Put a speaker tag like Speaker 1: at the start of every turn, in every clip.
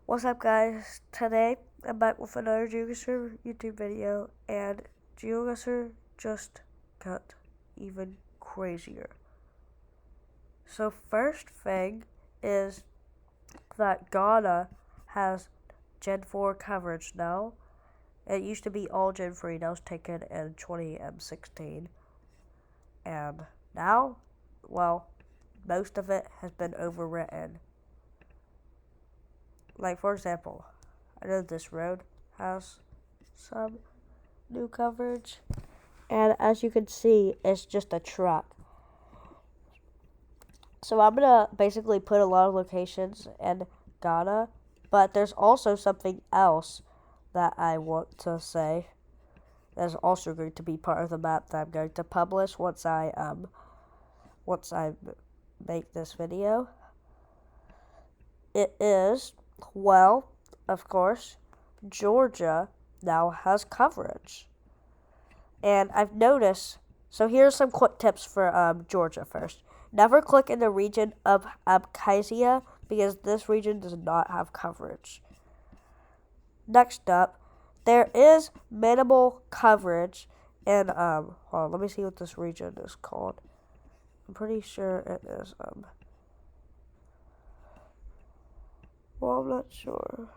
Speaker 1: What's up, guys? Today I'm back with another Geoguessr YouTube video, and Geoguessr just got even crazier. So first thing is that Ghana has Gen 4 coverage now. It used to be all Gen 3, that was taken in 2016. And now, most of it has been overwritten. Like, for example, I know this road has some new coverage, and as you can see, it's just a truck. So I'm gonna basically put a lot of locations in Ghana, but there's also something else that I want to say that's also going to be part of the map that I'm going to publish once I make this video. It is, well, of course, Georgia now has coverage. And I've noticed, so here's some quick tips for Georgia first. Never click in the region of Abkhazia because this region does not have coverage. Next up, there is minimal coverage in, hold on, let me see what this region is called. I'm pretty sure it is, well, I'm not sure.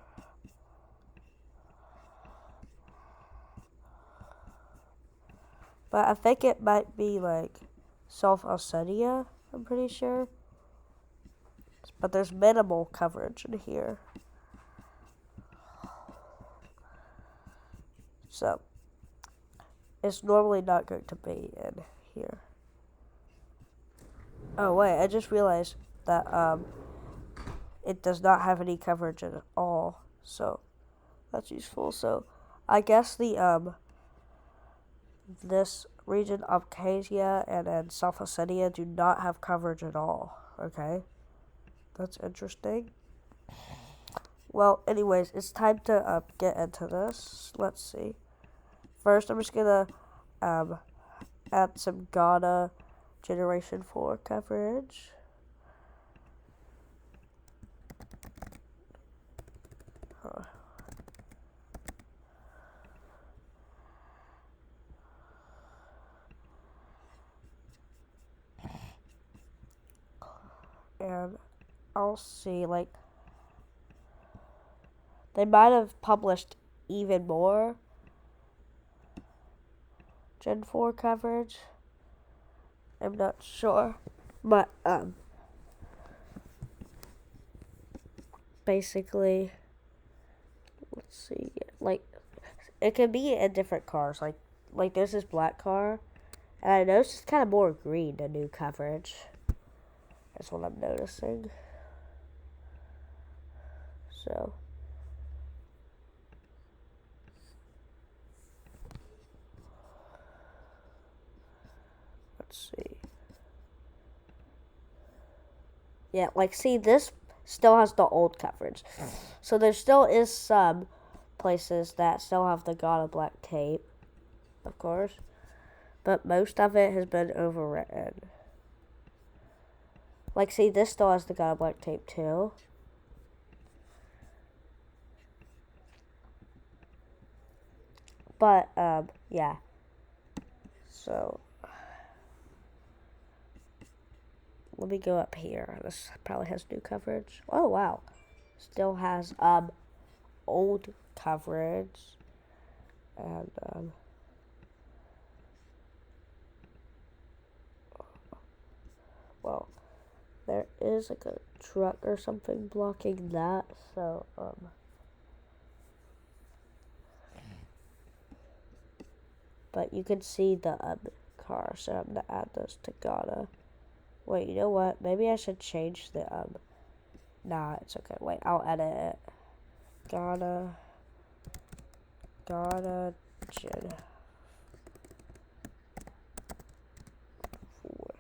Speaker 1: But I think it might be like South Ossetia, I'm pretty sure. But there's minimal coverage in here. So, it's normally not going to be in here. Oh wait, I just realized that it does not have any coverage at all. So, that's useful. So, I guess the this region of Abkhazia and then South Ossetia do not have coverage at all. Okay, that's interesting. Well, anyways, it's time to get into this. Let's see. First, I'm just gonna add some Ghana Generation 4 coverage. And I'll see, like, they might have published even more Gen 4 coverage. I'm not sure. But, basically, let's see, like, it can be in different cars. Like there's this black car, and I noticed it's kind of more green than new coverage. That's what I'm noticing. So, let's see. Yeah, like, see, this still has the old coverage. So there still is some places that still have the Ghana black tape, of course. But most of it has been overwritten. Like, see, this still has the Ghana black tape, too. But, yeah. So, let me go up here. This probably has new coverage. Oh, wow. Still has, old coverage. And, well, there is like a truck or something blocking that, so, but you can see the, car, so I'm gonna add those to Ghana. Wait, you know what? Maybe I should change the, nah, it's okay. Wait, I'll edit it. Ghana, Gen 4.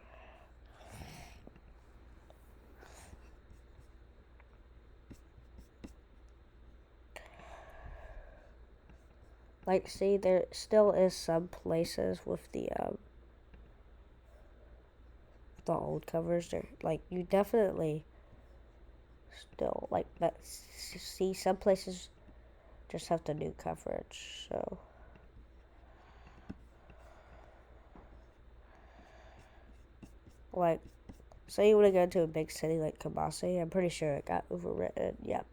Speaker 1: Like, see, there still is some places with the old covers. There, like, you definitely still like that. See, some places just have the new coverage. So like, say you want to go to a big city like Kumasi, I'm pretty sure it got overwritten. Yep.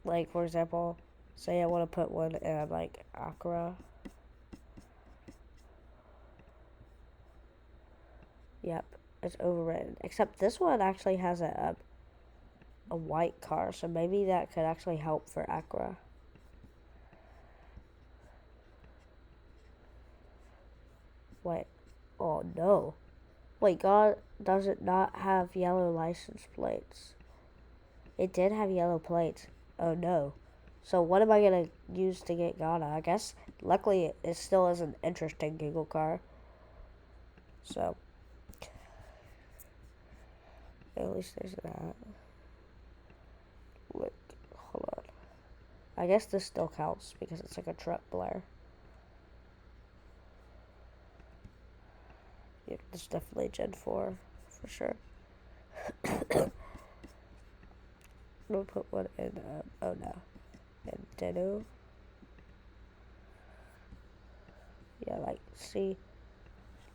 Speaker 1: Like, for example, say I want to put one in like Accra. Yep, it's overwritten. Except this one actually has a white car, so maybe that could actually help for Accra. Wait, oh no. Wait, God, does it not have yellow license plates? It did have yellow plates. Oh no. So what am I gonna use to get Ghana? I guess, luckily, it still is an interesting Google car. So, at least there's that. Look, hold on. I guess this still counts because it's like a truck blare. Yeah, this is definitely Gen 4, for sure. We'll put one in, oh no, in Denu. Yeah, like, see,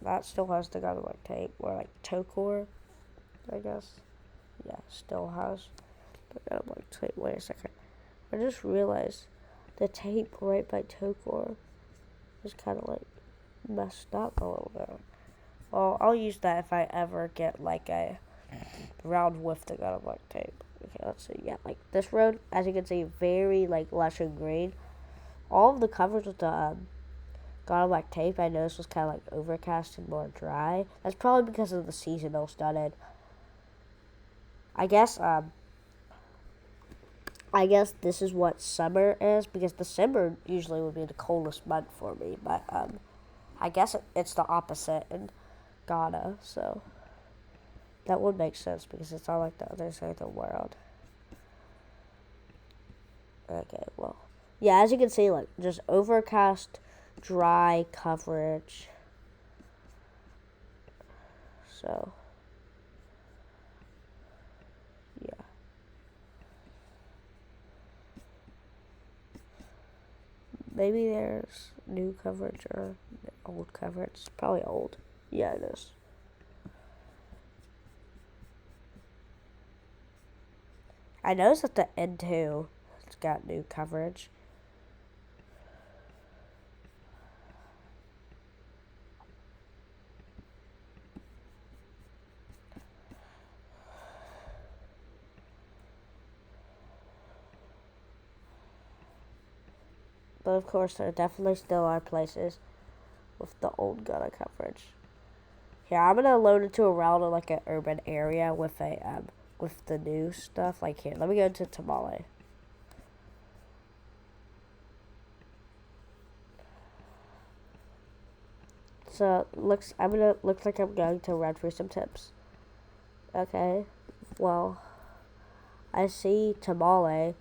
Speaker 1: that still has the gun like tape, or like Tokor, I guess. Yeah, still has the gun like tape. Wait a second. I just realized the tape right by Tokor is kind of like messed up a little bit. Well, I'll use that if I ever get like a round with the gun like tape. Okay, let's see. Yeah, like this road, as you can see, very like lush and green. All of the coverage with the got black tape, I noticed was kind of like overcast and more dry. That's probably because of the seasonal studded. I guess this is what summer is, because December usually would be the coldest month for me. But I guess it's the opposite in Ghana, so that would make sense because it's not like the other side of the world. Okay, well, yeah, as you can see, like just overcast, dry coverage. So, yeah. Maybe there's new coverage or old coverage. It's probably old. Yeah, it is. I noticed that the N2 has got new coverage. But of course, there definitely still are places with the old Ghana coverage. Here, I'm gonna load it to around like an urban area with a with the new stuff. Like here, let me go to Tamale. So looks like I'm going to run through some tips. Okay, well, I see Tamale.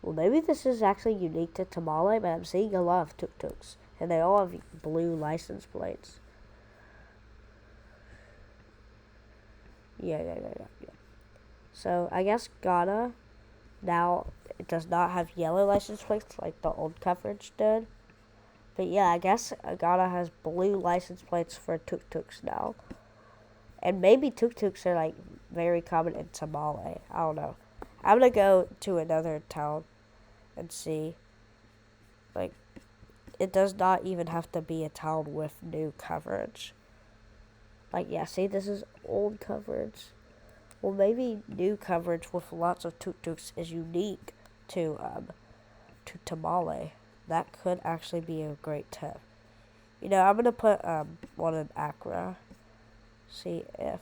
Speaker 1: Well, maybe this is actually unique to Tamale, but I'm seeing a lot of tuk-tuks, and they all have blue license plates. Yeah. So I guess Ghana now it does not have yellow license plates like the old coverage did. But yeah, I guess Ghana has blue license plates for tuk-tuks now. And maybe tuk-tuks are like very common in Tamale. I don't know. I'm gonna go to another town and see. Like, it does not even have to be a town with new coverage. Like, yeah, see, this is old coverage. Well, maybe new coverage with lots of tuk-tuks is unique to Tamale. That could actually be a great tip. You know, I'm gonna put one in Accra. See if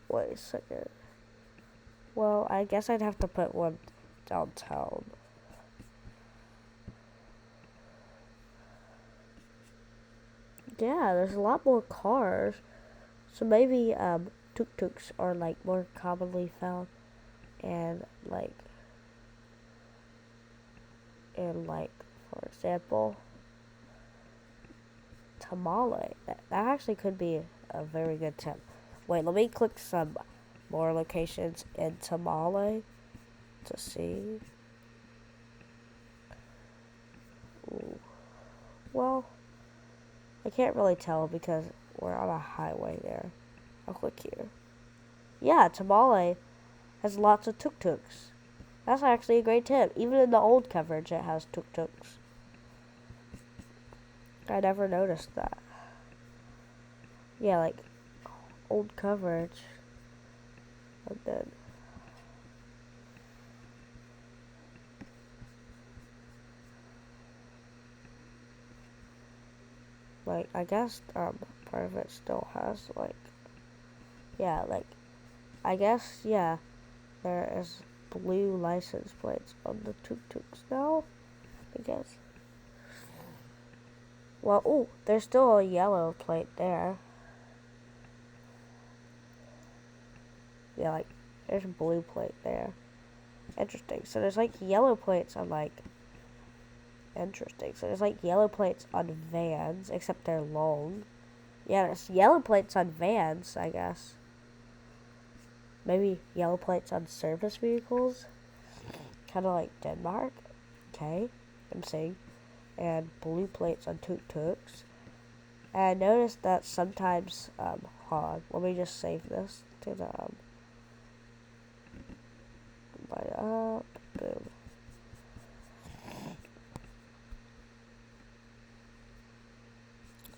Speaker 1: wait a second. Well, I guess I'd have to put one downtown. Yeah, there's a lot more cars. So maybe tuk-tuks are like more commonly found, and like And like, for example, tamale. That actually could be a very good tip. Wait, let me click some more locations in tamale to see. Ooh. Well, I can't really tell because we're on a highway there. I'll click here. Yeah, tamale has lots of tuk-tuks. That's actually a great tip. Even in the old coverage, it has tuk-tuks. I never noticed that. Yeah, like old coverage. And then like I guess part of it still has like yeah, like I guess yeah, there is blue license plates on the tuk-tuks now, I guess. Well, oh, there's still a yellow plate there. Yeah, like, there's a blue plate there. Interesting. So there's, like, yellow plates on, like, interesting. So there's, like, yellow plates on vans, except they're long. Yeah, there's yellow plates on vans, I guess. Maybe yellow plates on service vehicles. Kind of like Denmark. Okay, I'm seeing. And blue plates on tuk-tuks. And I noticed that sometimes, hold on, let me just save this to the, boom.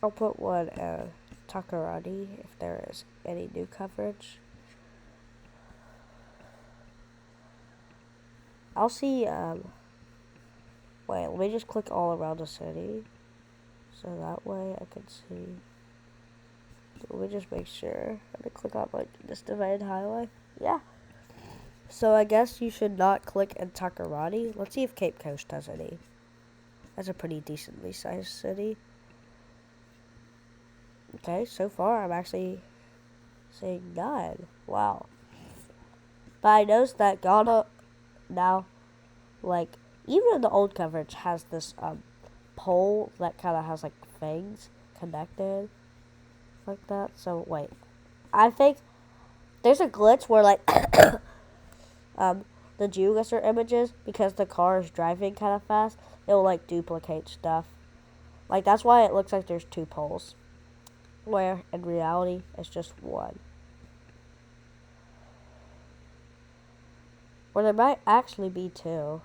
Speaker 1: I'll put one Takarani if there is any new coverage. I'll see, wait, let me just click all around the city. So that way I can see. Let me just make sure. I'm gonna click on like this divided highway. Yeah. So I guess you should not click in Takarani. Let's see if Cape Coast has any. That's a pretty decently sized city. Okay, so far I'm actually saying none. Wow. But I noticed that Ghana now, like, even in the old coverage, has this pole that kind of has like things connected like that. So wait, I think there's a glitch where like the Geoguessr images, because the car is driving kind of fast, it will like duplicate stuff. Like that's why it looks like there's two poles, where in reality it's just one. Or there might actually be two.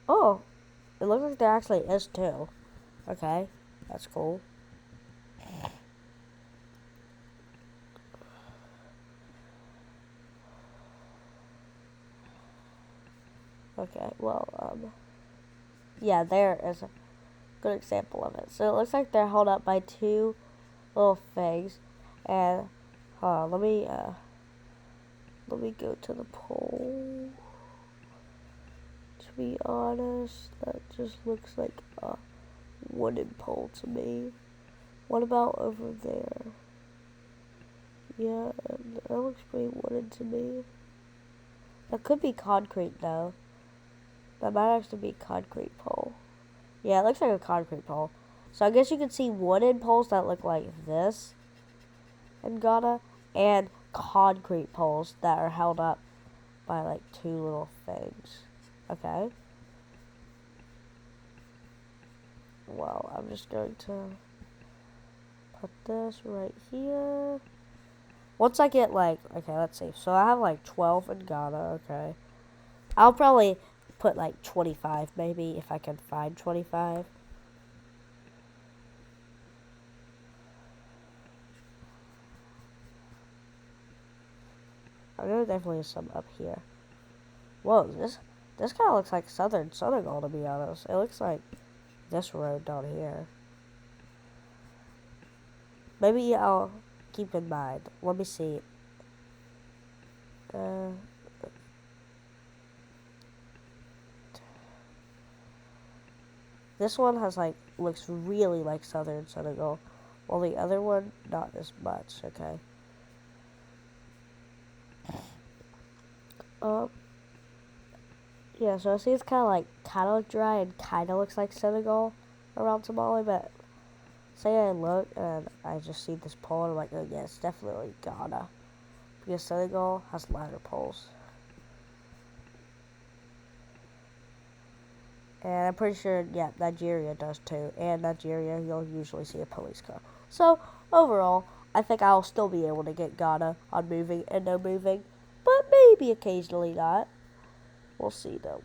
Speaker 1: Oh, it looks like there actually is two. Okay, that's cool. Okay, well, yeah, there is a good example of it. So it looks like they're held up by two little things, and let me go to the pole. To be honest, that just looks like a wooden pole to me. What about over there? Yeah, that looks pretty wooden to me. That could be concrete though. That might actually be a concrete pole. Yeah, it looks like a concrete pole. So I guess you can see wooden poles that look like this in Ghana, and concrete poles that are held up by like two little things. Okay. Well, I'm just going to put this right here. Once I get like, okay, let's see. So I have like 12 in Ghana, okay. I'll probably put like 25 maybe if I can find 25. I know definitely some up here. Whoa, this kind of looks like Southern Senegal, to be honest. It looks like this road down here. Maybe I'll keep in mind. Let me see. This one has like, looks really like Southern Senegal, while the other one, not as much, okay. Yeah, so I see it's kind of dry and kind of looks like Senegal around Somalia, but say I look and I just see this pole and I'm like, oh yeah, it's definitely Ghana. Because Senegal has lighter poles. And I'm pretty sure, yeah, Nigeria does too. And Nigeria, you'll usually see a police car. So, overall, I think I'll still be able to get Ghana on moving and no moving. But maybe occasionally not. We'll see though.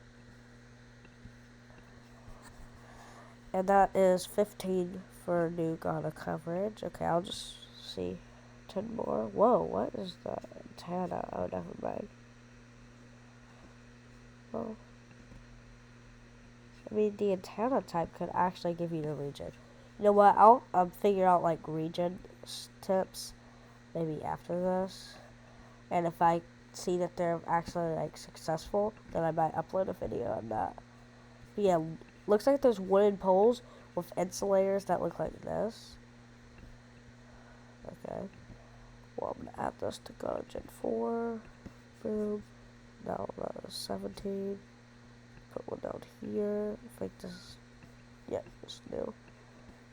Speaker 1: And that is 15 for new Ghana coverage. Okay, I'll just see 10 more. Whoa, what is the antenna? Oh, never mind. Well, I mean, the antenna type could actually give you the region. You know what? I'll figure out like region tips maybe after this. And if I see that they're actually like successful, then I might upload a video on that. But yeah, looks like there's wooden poles with insulators that look like this. Okay. Well, I'm gonna add this to go to Gen 4. Boom. Now 17. Put one down here. I think this. Yeah, this is new.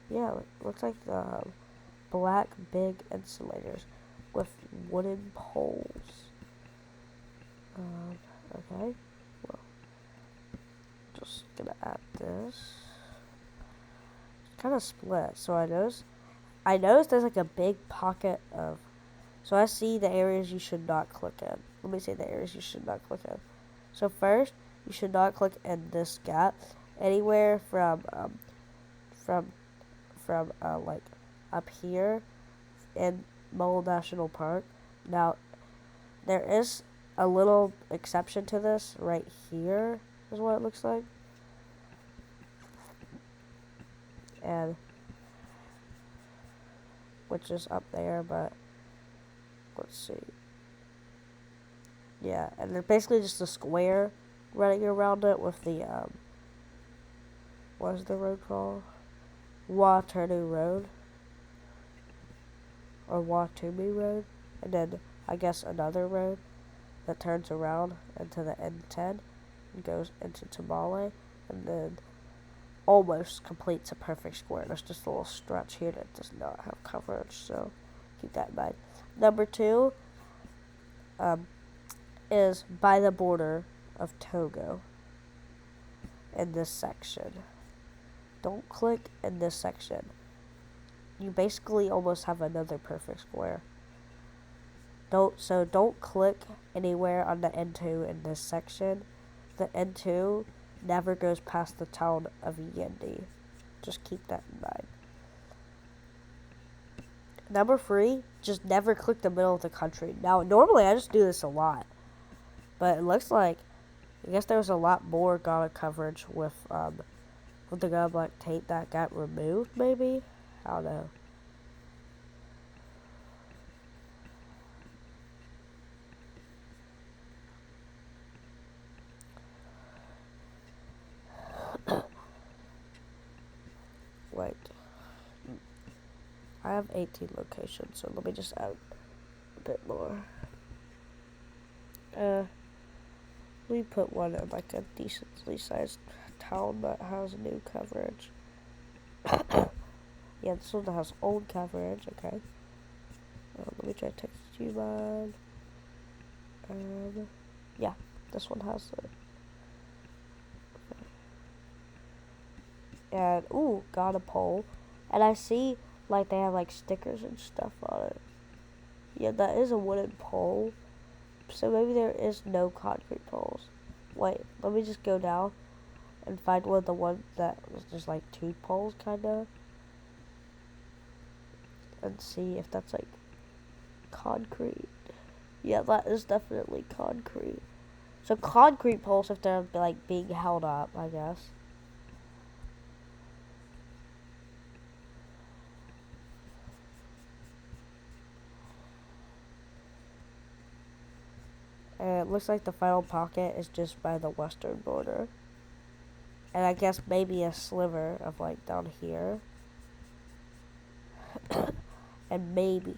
Speaker 1: Yeah, looks like the black big insulators with wooden poles. Okay. Well, just gonna add this. Kind of split. So I noticed there's like a big pocket of. So I see the areas you should not click in. Let me say the areas you should not click in. So first, you should not click in this gap anywhere from like up here in Mole National Park. Now, there is a little exception to this right here, is what it looks like. And which is up there, but let's see. Yeah, and they're basically just a square running around it with the what is the road called? Waterloo Road or Watumi Road, and then I guess another road that turns around into the N10 and goes into Tamale, and then almost completes a perfect square. There's just a little stretch here that does not have coverage, so keep that in mind. Number 2 is by the border of Togo in this section. Don't click in this section. You basically almost have another perfect square. Don't click anywhere on the N2 in this section. The N2 never goes past the town of Yendi. Just keep that in mind. Number 3, just never click the middle of the country. Now, normally I just do this a lot, but it looks like, I guess there was a lot more Ghana coverage with the Ghana black tape that got removed, maybe? I don't know. Wait. I have 18 locations, so let me just add a bit more. We put one in like a decently sized town that has new coverage. Yeah, this one has old coverage, okay. Let me try to text you mine. Yeah, this one has it. And, ooh, got a pole. And I see, like, they have, like, stickers and stuff on it. Yeah, that is a wooden pole. So maybe there is no concrete poles. Wait, let me just go down and find one of the ones that was just, like, 2 poles, kind of. And see if that's, like, concrete. Yeah, that is definitely concrete. So concrete poles if they're, like, being held up, I guess. And it looks like the final pocket is just by the western border. And I guess maybe a sliver of like down here. And maybe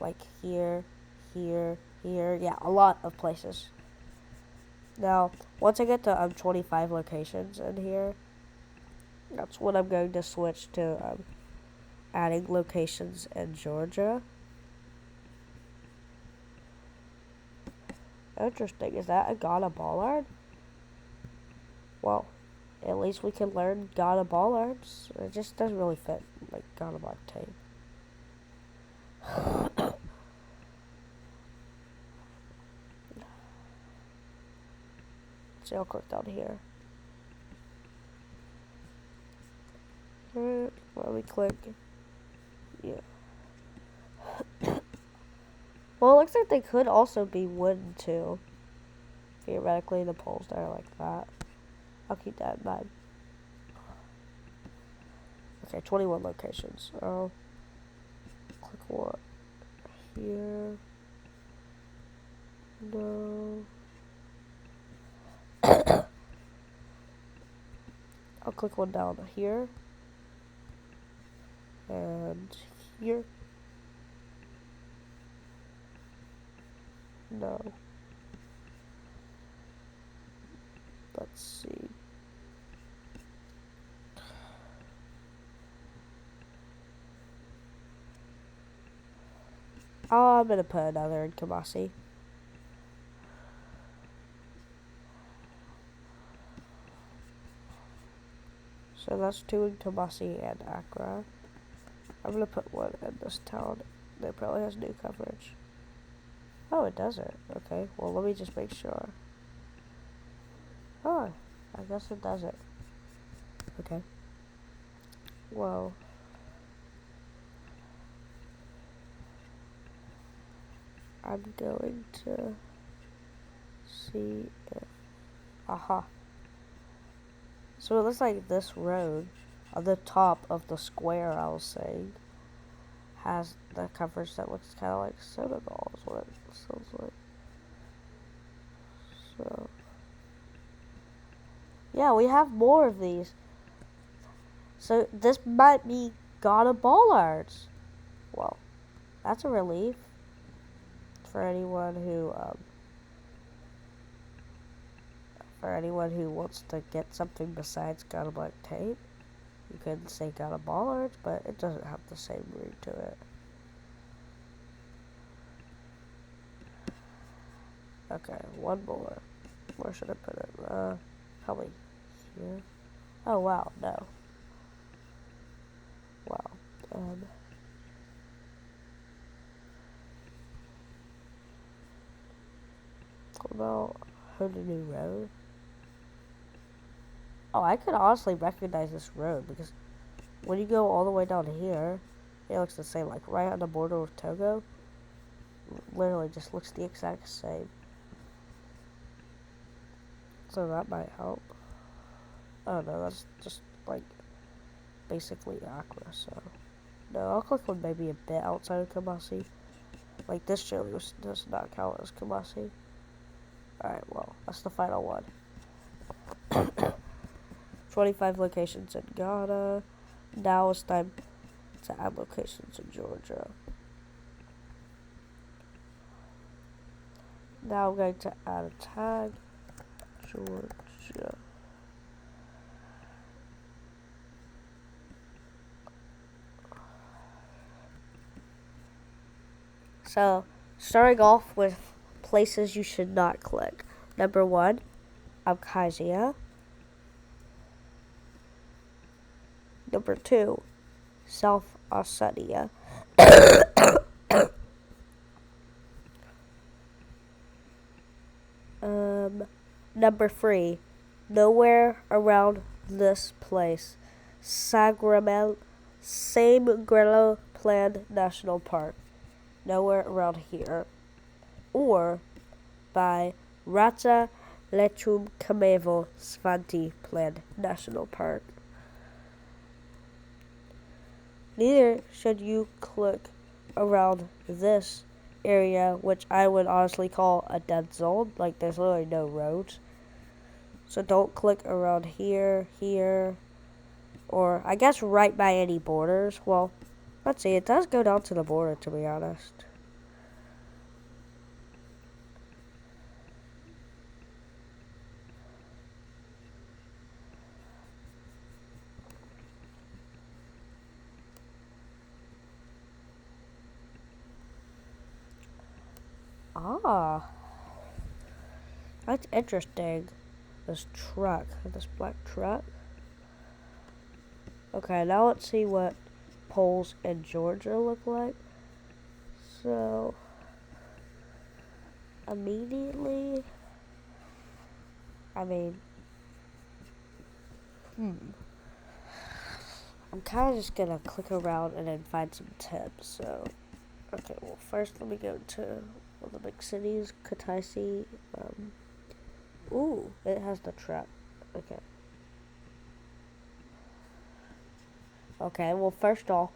Speaker 1: like here, here, here. Yeah, a lot of places. Now, once I get to 25 locations in here, that's when I'm going to switch to adding locations in Georgia. Interesting. Is that a Ghana Bollard? Well, at least we can learn Ghana Bollards. It just doesn't really fit like Ghana Montaigne. So I'll click down here. Let me click. Yeah. Well, it looks like they could also be wooden too. Theoretically, the poles that are like that. I'll keep that in mind. Okay, 21 locations. Oh, click what? Here. No. I'll click one down here. And here. No. Let's see. Oh, I'm gonna put another in Kumasi. So that's 2 in Kumasi and Accra. I'm gonna put 1 in this town that probably has new coverage. Oh, it doesn't. Okay, well, let me just make sure. Oh, I guess it doesn't. Okay. Well. I'm going to see if... Aha. So it looks like this road, on the top of the square I was saying, has the coverage that looks kind of like Senegal, is what it sounds like. So, yeah, we have more of these. So this might be Ghana Bollards. Well, that's a relief for anyone who wants to get something besides Ghana Black Tape. You could say Ghana Bollards, but it doesn't have the same ring to it. Okay, one more. Where should I put it? Probably here. Oh, wow, no. Wow. What about Honolulu Road? Oh, I could honestly recognize this road because when you go all the way down here, it looks the same. Like right on the border with Togo, literally just looks the exact same. So that might help. Oh no, that's just like basically Accra. So no, I'll click on maybe a bit outside of Kumasi. Like this surely does not count as Kumasi. Alright, well, that's the final one. 25 locations in Ghana. Now it's time to add locations in Georgia. Now I'm going to add a tag. Georgia. So, starting off with places you should not click. Number 1, Abkhazia. Number 2, South Ossetia. Number 3, nowhere around this place. Sangreal Planned National Park. Nowhere around here. Or by Rata Lechum Kamevo Svanti Planned National Park. Neither should you click around this area, which I would honestly call a dead zone. Like, there's literally no roads. So don't click around here, or I guess right by any borders. Well, let's see, it does go down to the border, to be honest. Ah, that's interesting. This truck, this black truck. Okay, now let's see what polls in Georgia look like. So, immediately, I mean, I'm kind of just gonna click around and then find some tips. So, okay, well, first let me go to one of the big cities, Kataisi. Ooh, it has the truck. Okay. Okay, well, first off,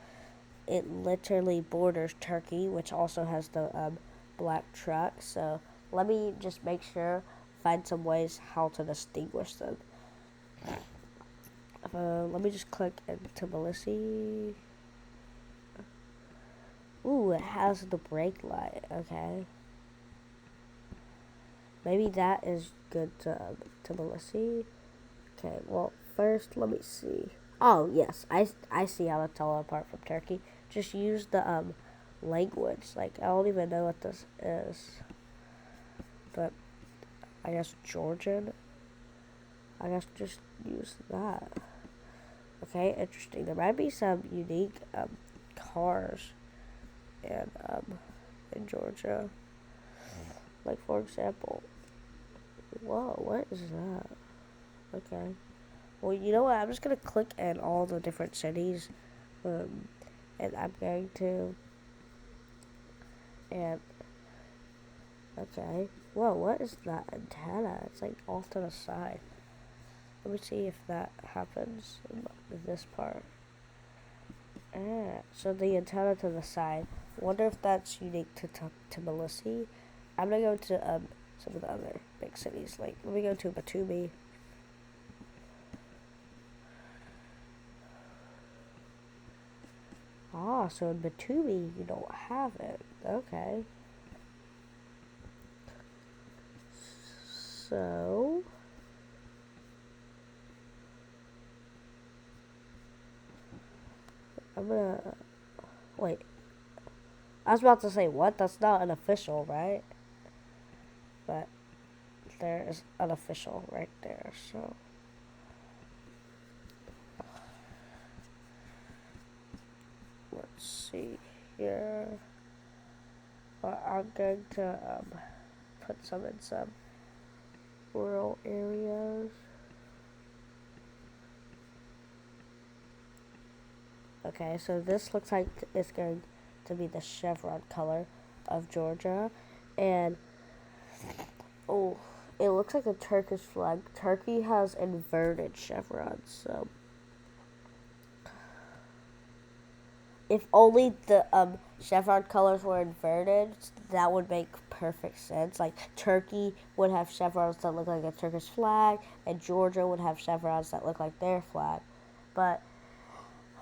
Speaker 1: it literally borders Turkey, which also has the black truck. So let me just make sure, find some ways how to distinguish them. Let me just click in Tbilisi. Ooh, it has the brake light. Okay. Maybe that is good to Tbilisi. Okay, well, first, let me see. Oh, yes, I see how to tell it apart from Turkey. Just use the language. Like, I don't even know what this is. But I guess Georgian. I guess just use that. Okay, interesting. There might be some unique cars in Georgia. Like, for example, whoa, what is that? Okay. Well, you know what? I'm just going to click in all the different cities. And I'm going to... And... Okay. Whoa, what is that antenna? It's like off to the side. Let me see if that happens in this part. So the antenna to the side. Wonder if that's unique to Tbilisi. I'm going to go to some of the other big cities. Like, let me go to Batumi. Ah, so in Batumi, you don't have it. Okay. So... I'm gonna... Wait. I was about to say, what? That's not an official, right? But there is an official right there, so... Let's see here. I'm going to put some in some rural areas. Okay, so this looks like it's going to be the chevron color of Georgia. And, oh, it looks like a Turkish flag. Turkey has inverted chevrons, so... If only the chevron colors were inverted, that would make perfect sense. Like, Turkey would have chevrons that look like a Turkish flag, and Georgia would have chevrons that look like their flag. But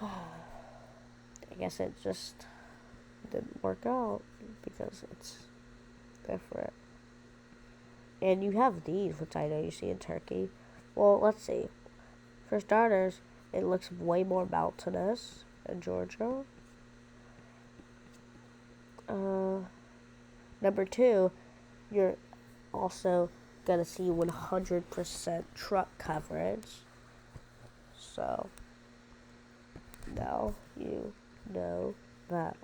Speaker 1: I guess it just didn't work out because it's different. And you have these, which I know you see in Turkey. Well, let's see. For starters, it looks way more mountainous in Georgia. Number two, you're also gonna see 100% truck coverage. So now you know that.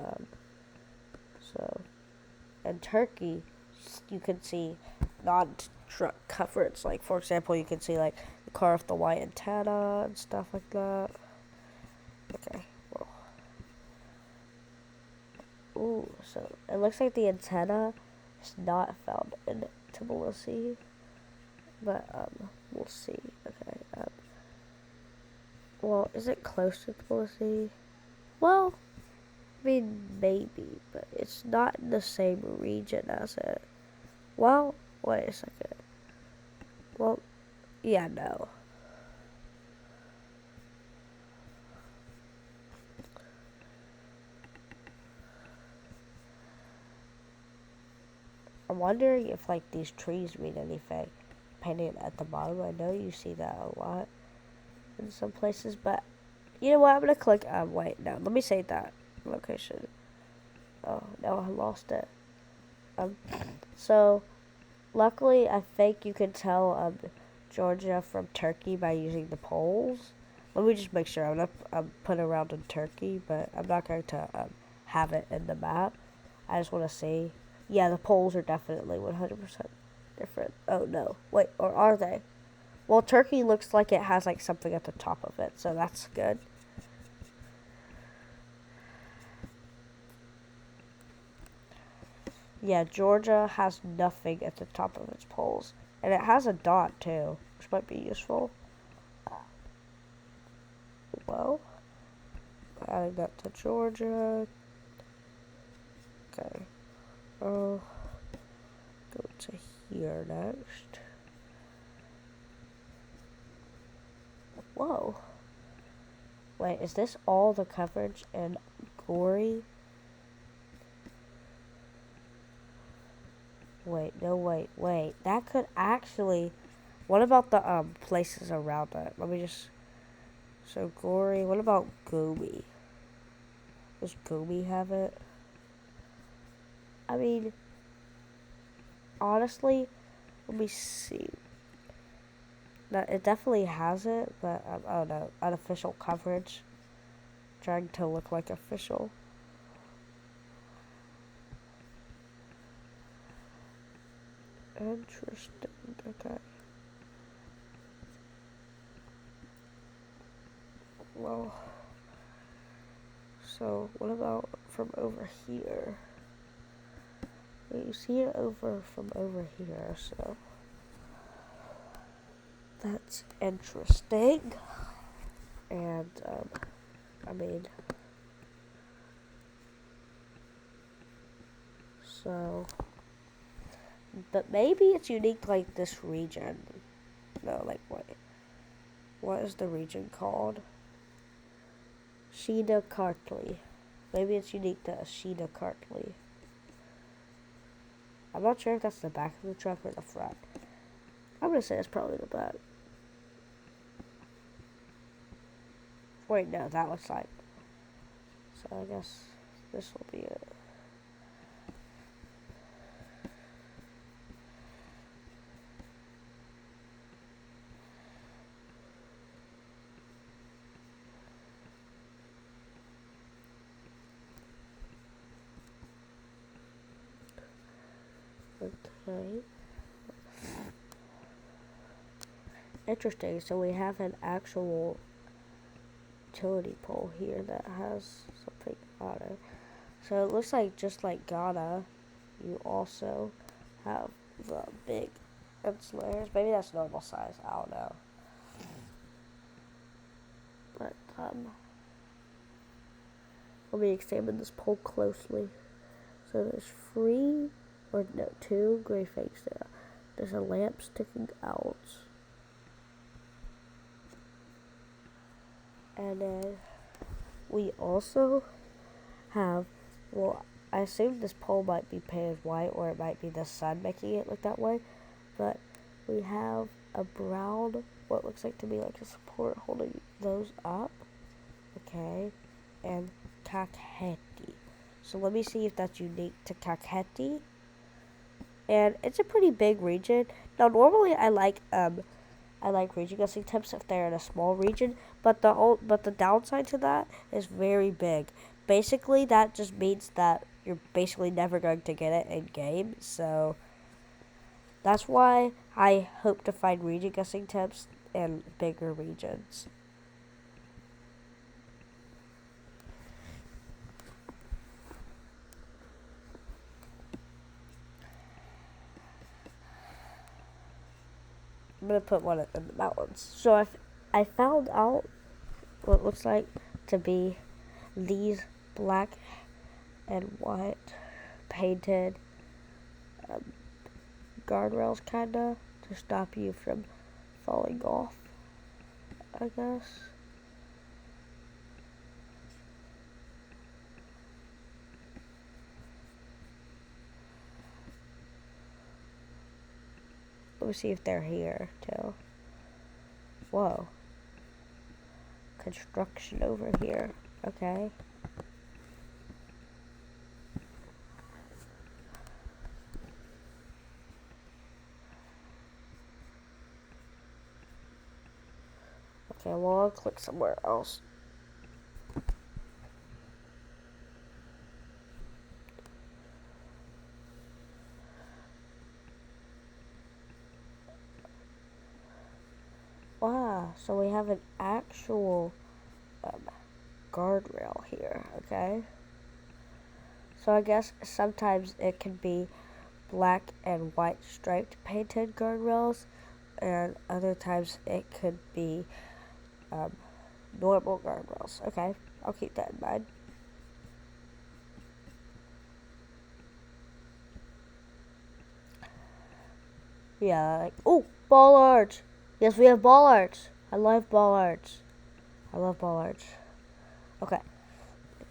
Speaker 1: So in Turkey, you can see non-truck coverage. Like, for example, you can see like the car with the white antenna and stuff like that. Okay. Ooh, so it looks like the antenna is not found in Tbilisi, but we'll see. Okay. Well, is it close to Tbilisi? Well, I mean maybe, but it's not in the same region as it. Well, wait a second. Well, yeah, no. I'm wondering if, like, these trees mean anything. Painted at the bottom, I know you see that a lot in some places, but you know what? I'm gonna click. Wait, no. Let me save that location. Oh, now I lost it. So luckily, I think you can tell Georgia from Turkey by using the poles. Let me just make sure. I'm gonna put around in Turkey, but I'm not going to have it in the map. I just want to see. Yeah, the poles are definitely 100% different. Oh no, wait, or are they? Well, Turkey looks like it has like something at the top of it, so that's good. Yeah, Georgia has nothing at the top of its poles. And it has a dot too, which might be useful. Well, adding that to Georgia. Okay. Oh, go to here next. Whoa. Wait, is this all the coverage in Gory? Wait, no, wait. That could actually... What about the places around it? Let me just... So, Gory. What about Goomy? Does Goomy have it? I mean... Honestly, let me see. No, it definitely has it, but I don't know. Unofficial coverage. Trying to look like official. Interesting. Okay. Well, so what about from over here? You see it over from over here, so that's interesting. And I mean, so, but maybe it's unique to like this region. No, like what is the region called? Sheena Kartli. Maybe it's unique to Sheena Kartli. I'm not sure if that's the back of the truck or the front. I'm gonna say it's probably the back. Wait, no, that looks like. So I guess this will be it. Okay. Interesting. So we have an actual utility pole here that has something on it. So it looks like just like Ghana, you also have the big insulators. Maybe that's normal size. I don't know. But let me examine this pole closely. So there's two gray fakes there. There's a lamp sticking out. And then we also have, well, I assume this pole might be painted white or it might be the sun making it look that way. But we have a brown, what looks like to be like a support holding those up. Okay. And Kakheti. So let me see if that's unique to Kakheti. And it's a pretty big region. Now normally I like region guessing tips if they're in a small region, but the downside to that is very big. Basically that just means that you're basically never going to get it in game. So that's why I hope to find region guessing tips in bigger regions. I'm going to put one in the mountains. So I found out what looks like to be these black and white painted guardrails, kinda, to stop you from falling off, I guess. Let me see if they're here, too. Whoa. Construction over here. Okay. Okay, well, I'll click somewhere else. Wow, so we have an actual guardrail here, okay? So I guess sometimes it can be black and white striped painted guardrails, and other times it could be normal guardrails. Okay, I'll keep that in mind. Yeah, like, oh, bollards! Yes, we have bollards. I love bollards. I love bollards. Okay,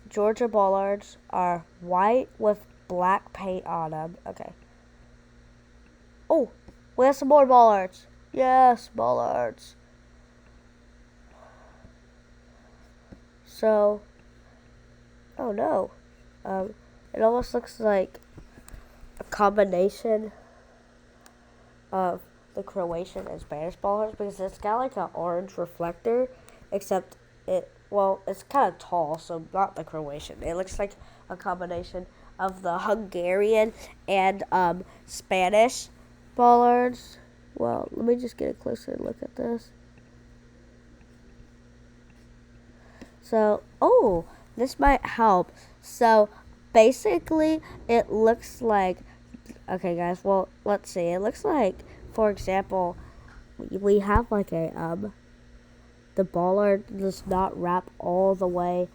Speaker 1: Georgia bollards are white with black paint on them. Okay. Oh, we have some more bollards. Yes, bollards. So, oh no. It almost looks like a combination of the Croatian and Spanish bollards because it's got like an orange reflector, except it's kind of tall, so not the Croatian. It looks like a combination of the Hungarian and Spanish bollards. Well, let me just get a closer look at this. So, oh, this might help. So, basically, it looks like, okay, guys, well, let's see. It looks like, for example, we have like the bollard does not wrap all the way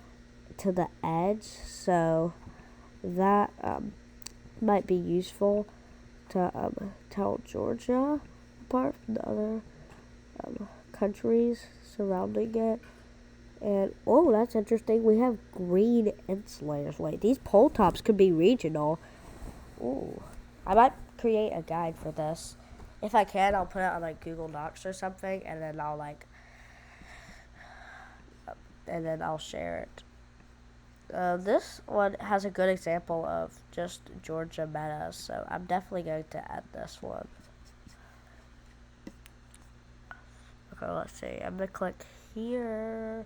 Speaker 1: to the edge, so that might be useful to tell Georgia apart from the other countries surrounding it. And, oh, that's interesting. We have green insulators. Wait, these pole tops could be regional. Ooh. I might create a guide for this. If I can, I'll put it on, like, Google Docs or something, and then I'll share it. This one has a good example of just Georgia metas, so I'm definitely going to add this one. Okay, let's see. I'm going to click here.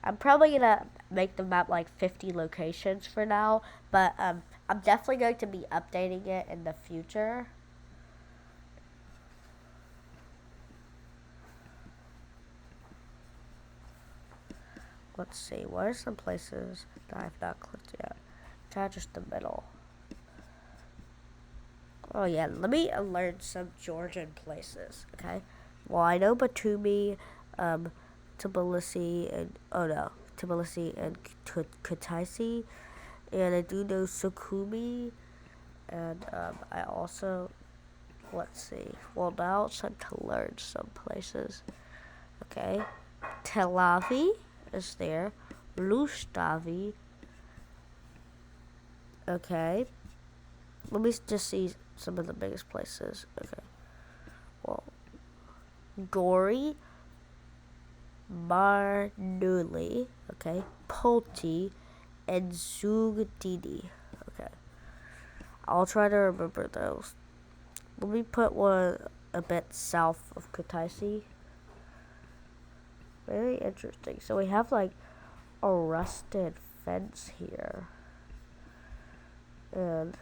Speaker 1: I'm probably going to make the map like 50 locations for now, but I'm definitely going to be updating it in the future. Let's see, what are some places that I've not clicked yet? Kind of just the middle. Oh yeah, let me learn some Georgian places, okay? Well, I know Batumi, Tbilisi, and Kutaisi, and I do know Sukhumi, and I also, let's see, well now it's time to learn some places, okay? Tel Aviv is there, Lustavi, okay? Let me just see some of the biggest places, okay? Well, Gori, Marnuli, okay, Polti, and Zugdidi, okay. I'll try to remember those. Let me put one a bit south of Kutaisi. Very interesting. So we have like a rusted fence here. And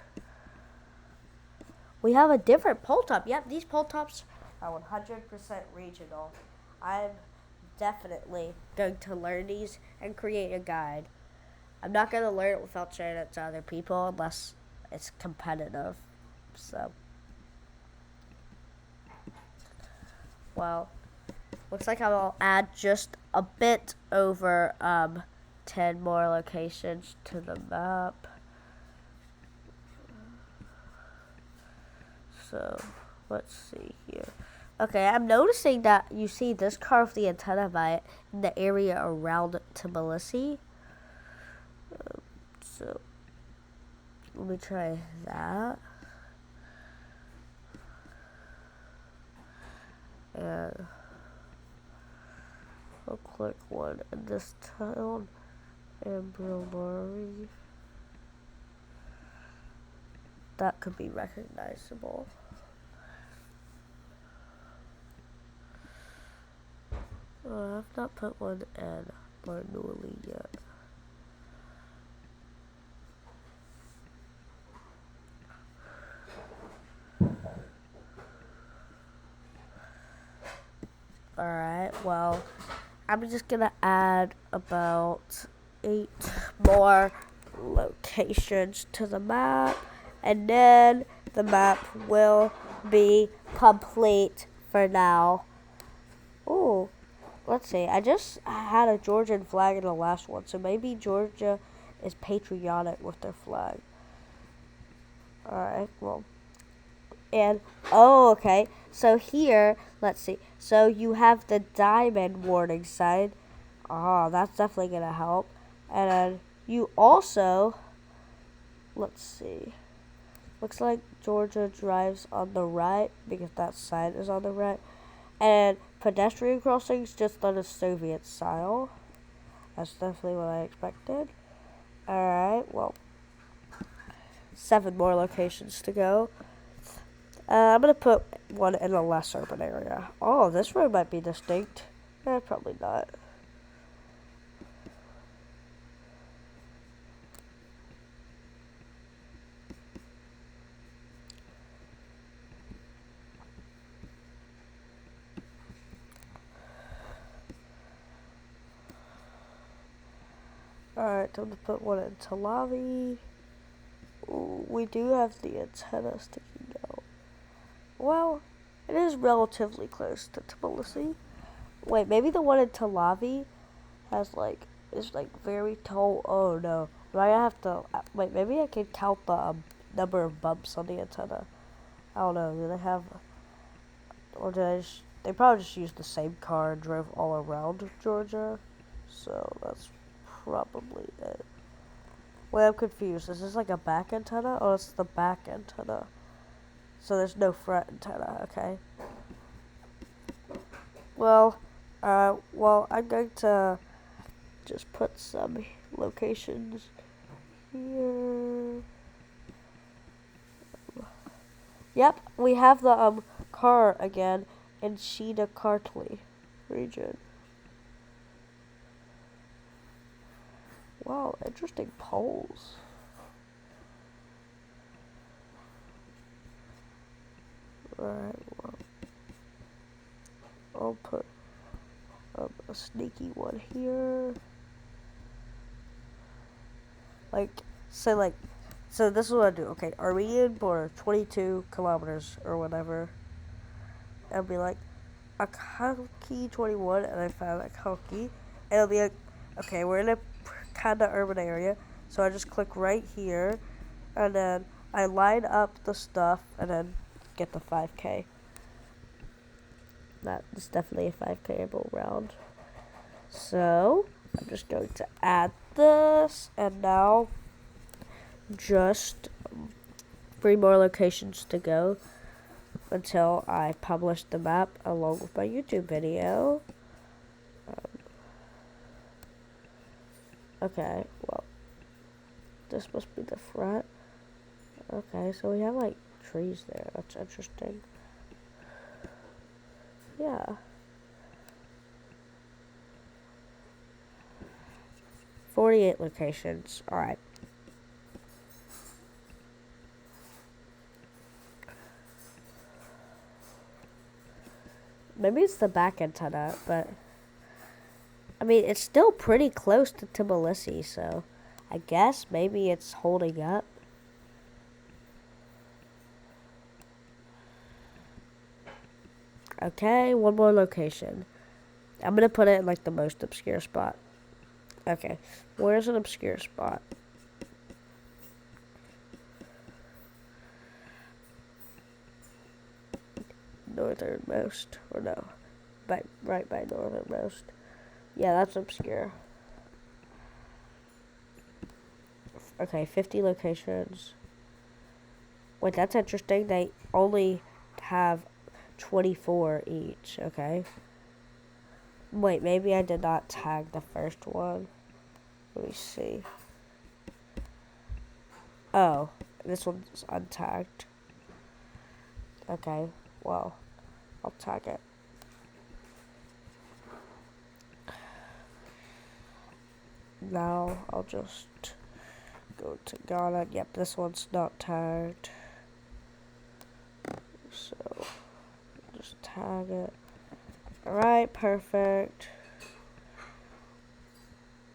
Speaker 1: we have a different pole top. Yep, these pole tops are 100% regional. I'm definitely going to learn these and create a guide. I'm not going to learn it without sharing it to other people unless it's competitive. So, well, looks like I'll add just a bit over 10 more locations to the map. So, let's see here. Okay, I'm noticing that you see this carved the antenna by it in the area around Tbilisi. So, let me try that. And I'll click one in this town, and Bromari. That could be recognizable. I've not put one in manually yet. Alright, well, I'm just gonna add about 8 more locations to the map, and then the map will be complete for now. Ooh, let's see. I just had a Georgian flag in the last one, so maybe Georgia is patriotic with their flag. Alright, well. And, oh, okay. So here, let's see. So you have the diamond warning sign. That's definitely going to help. And then you also, let's see. Looks like Georgia drives on the right because that sign is on the right. And pedestrian crossings just on a Soviet style. That's definitely what I expected. Alright, well. 7 more locations to go. I'm going to put one in a less urban area. Oh, this road might be distinct. Probably not. Alright, time to put one in Tel Aviv. Ooh, we do have the antenna sticking out. Well, it is relatively close to Tbilisi. Wait, maybe the one in Tel Aviv is very tall. Oh no. Do I have to wait, maybe I can count the number of bumps on the antenna. I don't know, do they have, or they probably just used the same car and drove all around Georgia. So that's probably it. Wait, I'm confused. Is this like a back antenna? Oh, it's the back antenna. So there's no front antenna, okay. Well, I'm going to just put some locations here. Yep, we have the car again in Shida Kartli region. Wow, interesting poles. Alright, well, I'll put a sneaky one here. So this is what I do. Okay, Armenian border, 22 kilometers or whatever. I'll be like, Akalki 21, and I found Akalki. And it'll be like, okay, we're in a kind of urban area. So I just click right here, and then I line up the stuff, and then get the 5K. That is definitely a 5K round. So I'm just going to add this, and now just 3 more locations to go until I publish the map along with my YouTube video. Okay, well, this must be the front. Okay, so we have like trees there. That's interesting. Yeah. $48 locations. Alright. Maybe it's the back antenna, but I mean, it's still pretty close to Tbilisi, so I guess maybe it's holding up. Okay, one more location. I'm gonna put it in like the most obscure spot. Okay, where's an obscure spot? Northernmost, or no, right by northernmost. Yeah, that's obscure. Okay, 50 locations. Wait, that's interesting. They only have 24 each. Okay. Wait, maybe I did not tag the first one. Let me see. Oh, this one's untagged. Okay, well, I'll tag it. Now I'll just go to Ghana. Yep, this one's not tagged. So just tag it. Alright, perfect.